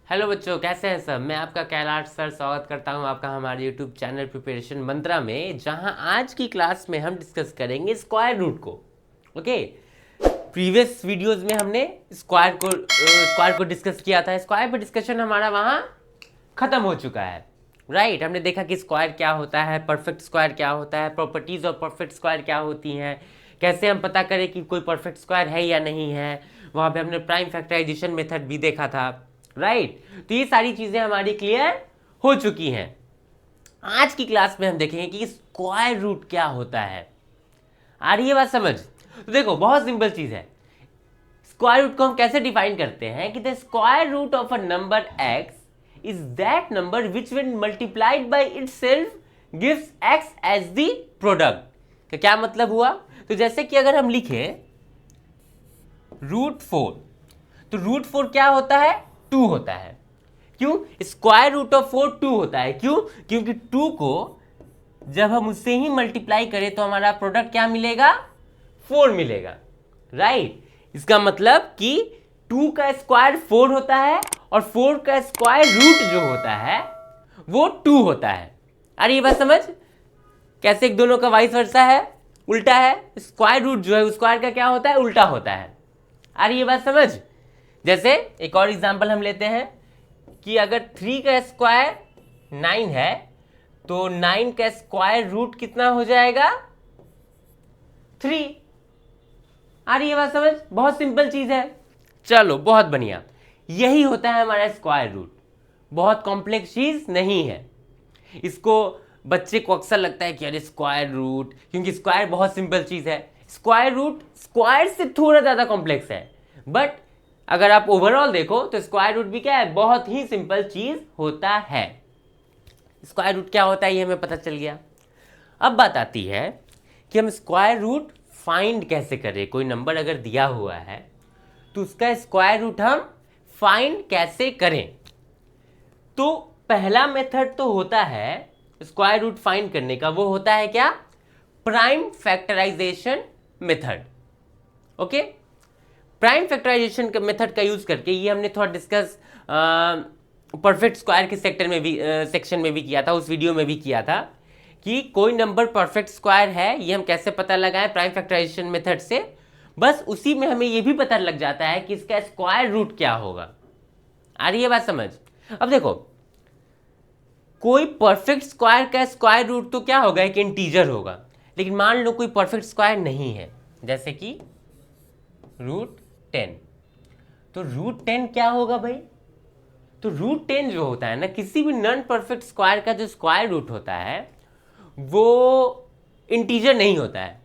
Hello बच्चों, कैसे हैं सब। मैं आपका कैलाश सर स्वागत करता हूं आपका हमारे यूट्यूब चैनल प्रिपरेशन मंत्रा में, जहां आज की क्लास में हम डिस्कस करेंगे स्क्वायर रूट को। ओके, प्रीवियस वीडियोस में हमने स्क्वायर को डिस्कस किया था। स्क्वायर पर डिस्कशन हमारा वहां खत्म हो चुका है, राइट। हमने देखा कि स्क्वायर क्या होता है, परफेक्ट स्क्वायर क्या होता है, प्रॉपर्टीज ऑफ परफेक्ट स्क्वायर क्या होती हैं, कैसे हम पता करें कि कोई परफेक्ट स्क्वायर है या नहीं है। वहां पे हमने प्राइम फैक्टराइजेशन मेथड भी देखा था, राइट। तो ये सारी चीजें हमारी क्लियर हो चुकी हैं। आज की क्लास में हम देखेंगे कि स्क्वायर रूट क्या होता है। आ रही है बात समझ? तो देखो, बहुत सिंपल चीज है। स्क्वायर रूट को हम कैसे डिफाइन करते हैं कि the square root of a number x is that number which when multiplied by itself gives x as the product. तो क्या मतलब हुआ? तो जैसे कि अगर हम लिखें √4, तो √4 क्या होता है? 2 होता है। क्यों? स्क्वायर रूट ऑफ 4 2 होता है। क्यों? क्योंकि 2 को जब हम उससे ही मल्टीप्लाई करें तो हमारा प्रोडक्ट क्या मिलेगा? 4 मिलेगा, राइट। इसका मतलब कि 2 का स्क्वायर 4 होता है और 4 का स्क्वायर रूट जो होता है वो 2 होता है। अरे ये बात समझ कैसे एक दोनों का वाइस वर्सा है, उल्टा है। स्क्वायर रूट जो है स्क्वायर का क्या होता है? उल्टा होता है। अरे ये बात समझ। जैसे एक और एग्जांपल हम लेते हैं कि अगर 3 का स्क्वायर 9 है तो 9 का स्क्वायर रूट कितना हो जाएगा? 3। आ रही है बात समझ? बहुत सिंपल चीज है। चलो, बहुत बढ़िया। यही होता है हमारा स्क्वायर रूट। बहुत कॉम्प्लेक्स चीज नहीं है। इसको बच्चे को अक्सर लगता है कि अरे स्क्वायर रूट, क्योंकि स्क्वायर बहुत सिंपल चीज है। स्क्वायर रूट स्क्वायर से थोड़ा ज्यादा कॉम्प्लेक्स है, बट अगर आप ओवरऑल देखो तो स्क्वायर रूट भी क्या है? बहुत ही सिंपल चीज होता है। स्क्वायर रूट क्या होता है ये हमें पता चल गया। अब बात आती है कि हम स्क्वायर रूट फाइंड कैसे करें। कोई नंबर अगर दिया हुआ है तो उसका स्क्वायर रूट हम फाइंड कैसे करें। तो पहला मेथड तो होता है स्क्वायर रूट फाइंड करने का, वो होता है क्या? Prime factorization method. Okay, prime factorization method का यूज करके ये हमने थोड़ा डिस्कस परफेक्ट स्क्वायर के सेक्शन में भी किया था, उस वीडियो में भी किया था कि कोई नंबर परफेक्ट स्क्वायर है ये हम कैसे पता लगाएं प्राइम फैक्टराइजेशन मेथड से। बस उसी में हमें ये भी पता लग जाता है कि इसका स्क्वायर रूट क्या होगा। आ रही है बात समझ? अब देखो, कोई परफेक्ट स्क्वायर का स्क्वायर रूट तो क्या होगा? एक इंटीजर होगा। लेकिन मान लो कोई परफेक्ट स्क्वायर नहीं है, जैसे कि √10, तो √10 क्या होगा भाई? तो √10 जो होता है ना, किसी भी नॉन परफेक्ट स्क्वायर का जो स्क्वायर रूट होता है वो इंटीजर नहीं होता है।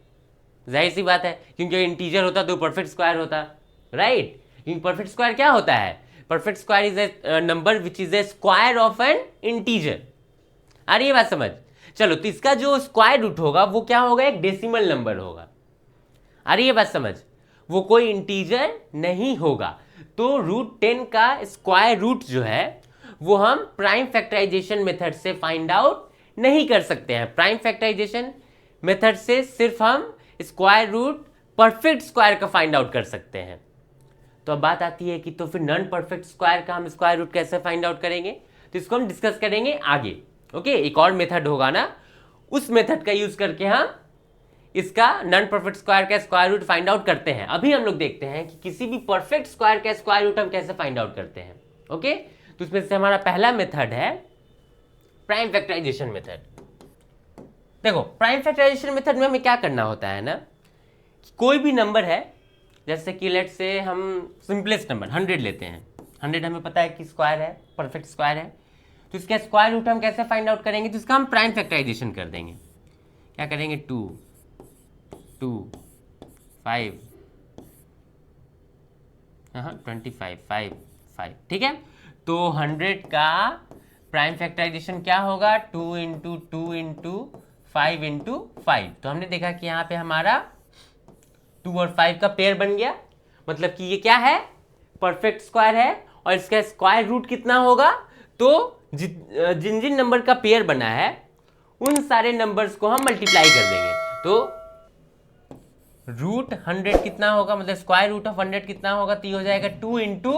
जाहिर सी बात है, क्योंकि इंटीजर होता तो परफेक्ट स्क्वायर होता, राइट। क्योंकि परफेक्ट स्क्वायर क्या होता है? Perfect square is a number which is a square of an integer. आ रही है बात समझ? चलो, तो इसका जो स्क्वायर रूट होगा वो क्या होगा? एक डेसिमल नंबर होगा। आ रही है बात समझ? वो कोई इंटीजर नहीं होगा। तो √10 का स्क्वायर रूट जो है वो हम प्राइम फैक्टराइजेशन मेथड से फाइंड आउट नहीं कर सकते हैं। प्राइम फैक्टराइजेशन मेथड से सिर्फ हम स्क्वायर रूट परफेक्ट स्क्वायर का फाइंड आउट कर सकते हैं। तो अब बात आती है कि तो फिर नॉन परफेक्ट स्क्वायर का हम स्क्वायर रूट कैसे फाइंड आउट करेंगे? तो इसको हम डिस्कस करेंगे आगे। ओके, एक और मेथड होगा ना, उस मेथड का यूज करके हम इसका नॉन परफेक्ट स्क्वायर का स्क्वायर रूट फाइंड आउट करते हैं। अभी हम लोग देखते हैं कि किसी भी परफेक्ट स्क्वायर का स्क्वायर रूट हम कैसे फाइंड आउट करते हैं। ओके, तो उसमें से हमारा पहला मेथड है प्राइम फैक्टराइजेशन मेथड। देखो, प्राइम फैक्टराइजेशन मेथड में हमें क्या करना होता है ना, कि कोई भी नंबर है, जैसे कि लेट से हम सिंपलेस्ट नंबर 100 लेते हैं। 100 हमें पता है कि स्क्वायर है, परफेक्ट स्क्वायर है। तो इसका स्क्वायर रूट हम कैसे फाइंड आउट करेंगे? तो इसका हम प्राइम फैक्टराइजेशन कर देंगे। क्या करेंगे? 2 2 5 25 5 5, ठीक है। तो 100 का प्राइम फैक्टराइजेशन क्या होगा? 2 इंटू 2 इंटू 5 इंटू 5। तो हमने देखा कि यहाँ पे हमारा 2 और 5 का पेयर बन गया। मतलब कि ये क्या है? परफेक्ट स्क्वायर है। और इसका स्क्वायर रूट कितना होगा? तो जिन जिन नंबर का पेयर बना है उन सारे नंबर्स को हम मल्टीप्लाई कर देंगे। तो √100 कितना होगा? मतलब स्क्वायर रूट ऑफ 100 कितना होगा? तो ये हो जाएगा 2 इंटू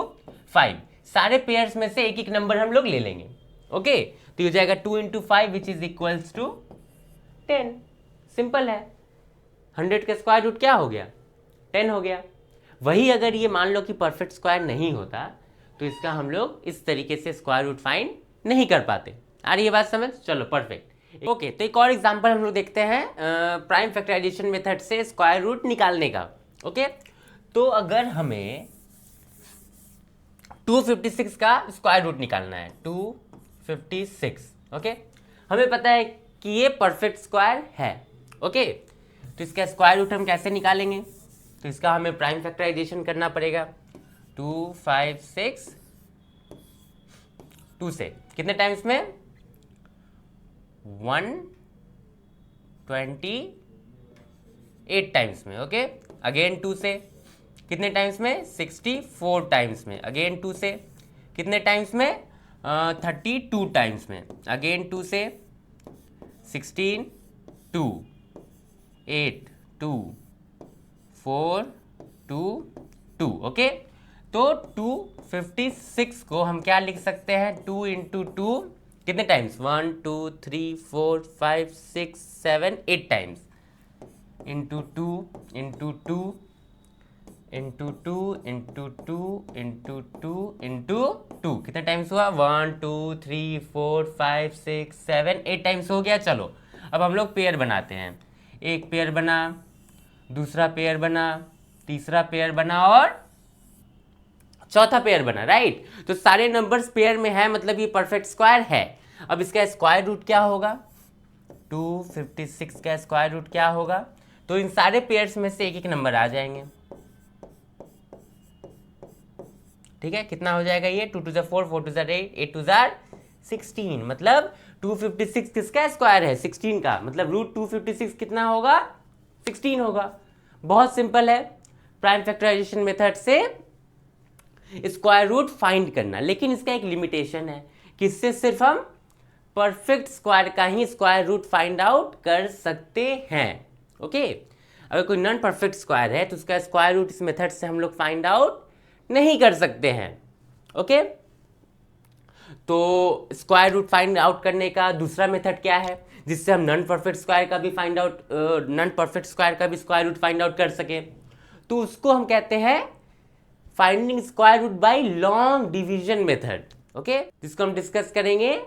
5। सारे पेयर्स में से एक एक नंबर हम लोग ले लेंगे। ओके, तो ये हो जाएगा 2 × 5 which is equals to 10। Simple है। 100 का स्क्वायर रूट क्या हो गया? 10 हो गया। वही अगर ये मान लो कि परफेक्ट स्क्वायर नहीं होता तो इसका हम लोग इस तरीके से स्क्वायर रूट फाइंड नहीं कर पाते। आ रही है बात समझ? चलो परफेक्ट। ओके, तो एक और एग्जांपल हम लोग देखते हैं प्राइम फैक्टराइजेशन मेथड से स्क्वायर रूट निकालने का। ओके, तो अगर हमें 256 का स्क्वायर रूट निकालना है, 256, ओके, हमें पता है कि ये परफेक्ट स्क्वायर है। ओके, तो इसका स्क्वायर रूट हम कैसे निकालेंगे? तो इसका हमें प्राइम फैक्टराइजेशन करना पड़ेगा। 256 2 से कितने टाइम्स में? 128 टाइम्स में। ओके, अगेन 2 से कितने टाइम्स में? 64 टाइम्स में। अगेन 2 से कितने टाइम्स में? 32 टाइम्स में। अगेन 2 से 16 2 8 2 4 2 2। ओके, तो 256 को हम क्या लिख सकते हैं? 2 × 2 कितने times? 1 2 3 4 5 6 7 8 times. Into 2 into 2 into 2 into 2 into 2 into 2 कितने टाइम्स हुआ? 1 2 3 4 5 6 7 8 टाइम्स हो गया। चलो अब हम लोग पेयर बनाते हैं। एक पेयर बना, दूसरा पेयर बना, तीसरा पेयर बना और चौथा पेयर बना। राइट, तो सारे नंबर्स पेयर में है, मतलब ये परफेक्ट स्क्वायर है। अब इसका स्क्वायर रूट क्या होगा? 256 का स्क्वायर रूट क्या होगा? तो इन सारे पेयर्स में से एक एक नंबर आ जाएंगे। ठीक है, कितना हो जाएगा ये? 2 × 2 = 4 4 × 2 = 8 8 × 2 = 16। मतलब 256 किसका स्क्वायर है? 16 का। मतलब रूट 256 कितना होगा? 16 होगा। बहुत सिंपल है प्राइम फैक्टराइजेशन मेथड से स्क्वायर रूट फाइंड करना, लेकिन इसका एक लिमिटेशन है कि इससे सिर्फ हम परफेक्ट स्क्वायर का ही स्क्वायर रूट फाइंड आउट कर सकते हैं। ओके, अगर कोई नॉन परफेक्ट स्क्वायर है तो उसका स्क्वायर रूट इस मेथड से हम लोग फाइंड आउट नहीं कर सकते हैं। ओके, तो स्क्वायर रूट फाइंड आउट करने का दूसरा मेथड क्या है जिससे हम नॉन परफेक्ट स्क्वायर का भी find out non perfect square का भी स्क्वायर रूट फाइंड आउट कर सके? तो उसको हम कहते हैं finding square root by long division method. Okay, जिसको हम डिस्कस करेंगे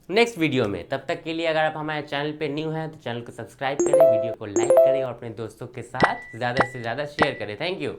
नेक्स्ट वीडियो में। तब तक के लिए अगर आप हमारे चैनल पे न्यू हैं तो चैनल को सब्सक्राइब करें, वीडियो को लाइक करें और अपने दोस्तों के साथ ज़्यादा से ज़्यादा शेयर करें। Thank you.